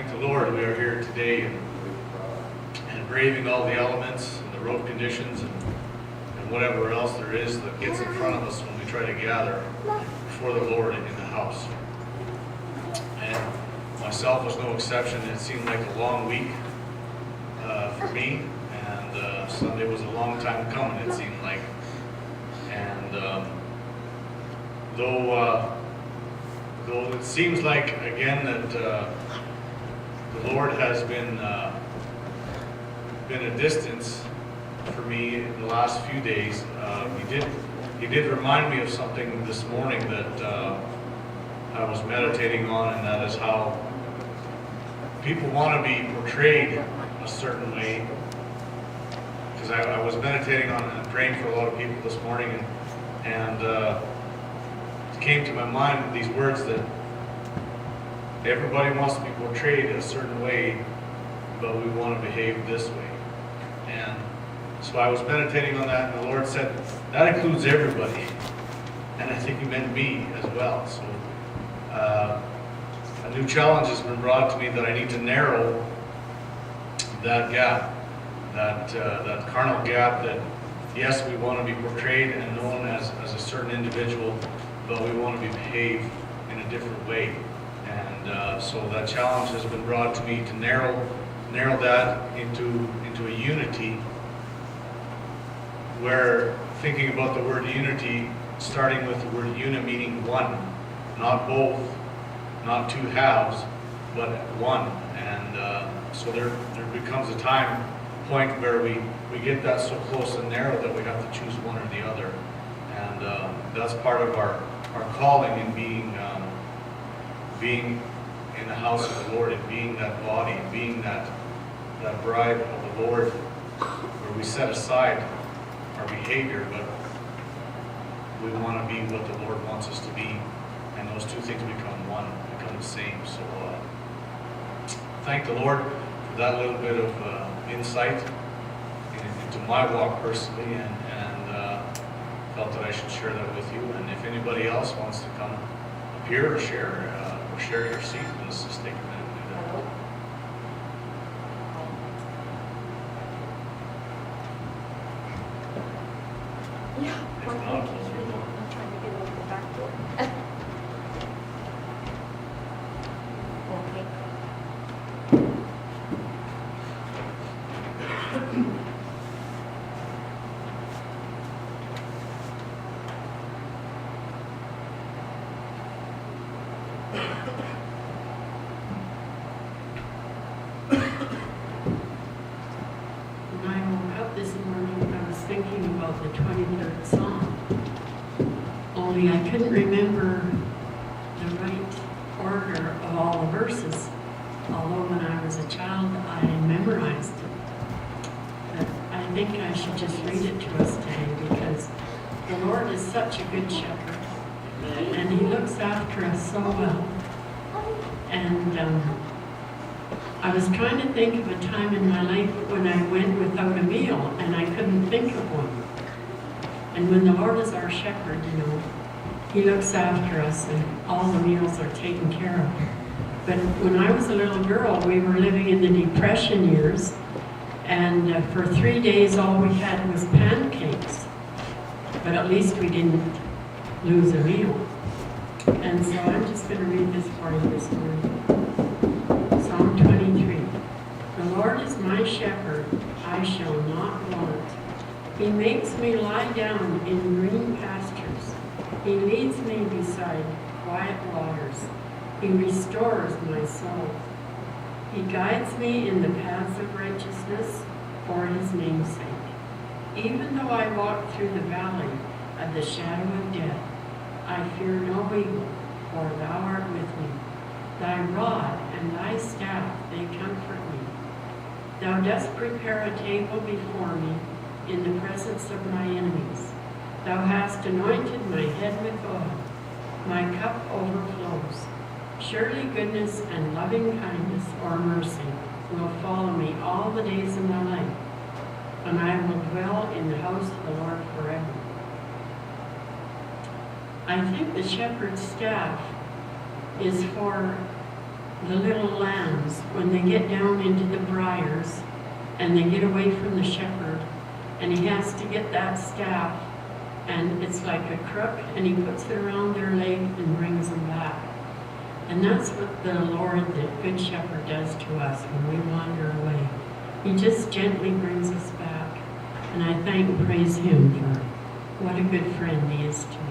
Thank the Lord we are here today and braving all the elements and the road conditions and whatever else there is that gets in front of us when we try to gather before the Lord in the house. And myself was no exception. It seemed like a long week for me, and Sunday was a long time coming, it seemed like. And though it seems like, again, that the Lord has been a distance for me in the last few days, He did remind me of something this morning that I was meditating on, and that is how people want to be portrayed a certain way. Because I was meditating on and praying for a lot of people this morning, and it came to my mind these words that everybody wants to be portrayed a certain way, but we want to behave this way. And so I was meditating on that, and the Lord said, that includes everybody. And I think He meant me as well. So a new challenge has been brought to me that I need to narrow that gap, that carnal gap that, yes, we want to be portrayed and known as a certain individual, but we want to be behaved in a different way. And so that challenge has been brought to me to narrow that into a unity, where thinking about the word unity, starting with the word una meaning one, not both, not two halves, but one. And so there becomes a point where we get that so close and narrow that we have to choose one or the other. And that's part of our calling in being in the house of the Lord, and being that body, and being that bride of the Lord, where we set aside our behavior, but we want to be what the Lord wants us to be, and those two things become one, become the same. So thank the Lord for that little bit of insight into my walk personally, and felt that I should share that with you. And if anybody else wants to come up here or share your seat, let's just take a minute to do that. Yeah, If well, not, thank you. we'll move on. I'm trying to get over the back door. Okay. When I woke up this morning, I was thinking about the 23rd Psalm. Only I couldn't remember the right order of all the verses. Although when I was a child, I memorized it. But I think I should just read it to us today, because the Lord is such a good shepherd, and He looks after us so well. And I was trying to think of a time in my life when I went without a meal, and I couldn't think of one. And when the Lord is our shepherd, He looks after us, and all the meals are taken care of. But when I was a little girl, we were living in the Depression years, and for 3 days all we had was pancakes. But at least we didn't lose a meal. And so I'm just going to read this for you this morning. Psalm 23. The Lord is my shepherd, I shall not want. He makes me lie down in green pastures. He leads me beside quiet waters. He restores my soul. He guides me in the paths of righteousness for His name's sake. Even though I walk through the valley of the shadow of death, I fear no evil, for Thou art with me. Thy rod and Thy staff, they comfort me. Thou dost prepare a table before me in the presence of my enemies. Thou hast anointed my head with oil. My cup overflows. Surely goodness and loving kindness or mercy will follow me all the days of my life, and I will dwell in the house of the Lord forever. I think the shepherd's staff is for the little lambs, when they get down into the briars and they get away from the shepherd, and he has to get that staff, and it's like a crook, and he puts it around their leg and brings them back. And that's what the Lord, the Good Shepherd, does to us when we wander away. He just gently brings us back. And I thank and praise him for what a good friend he is to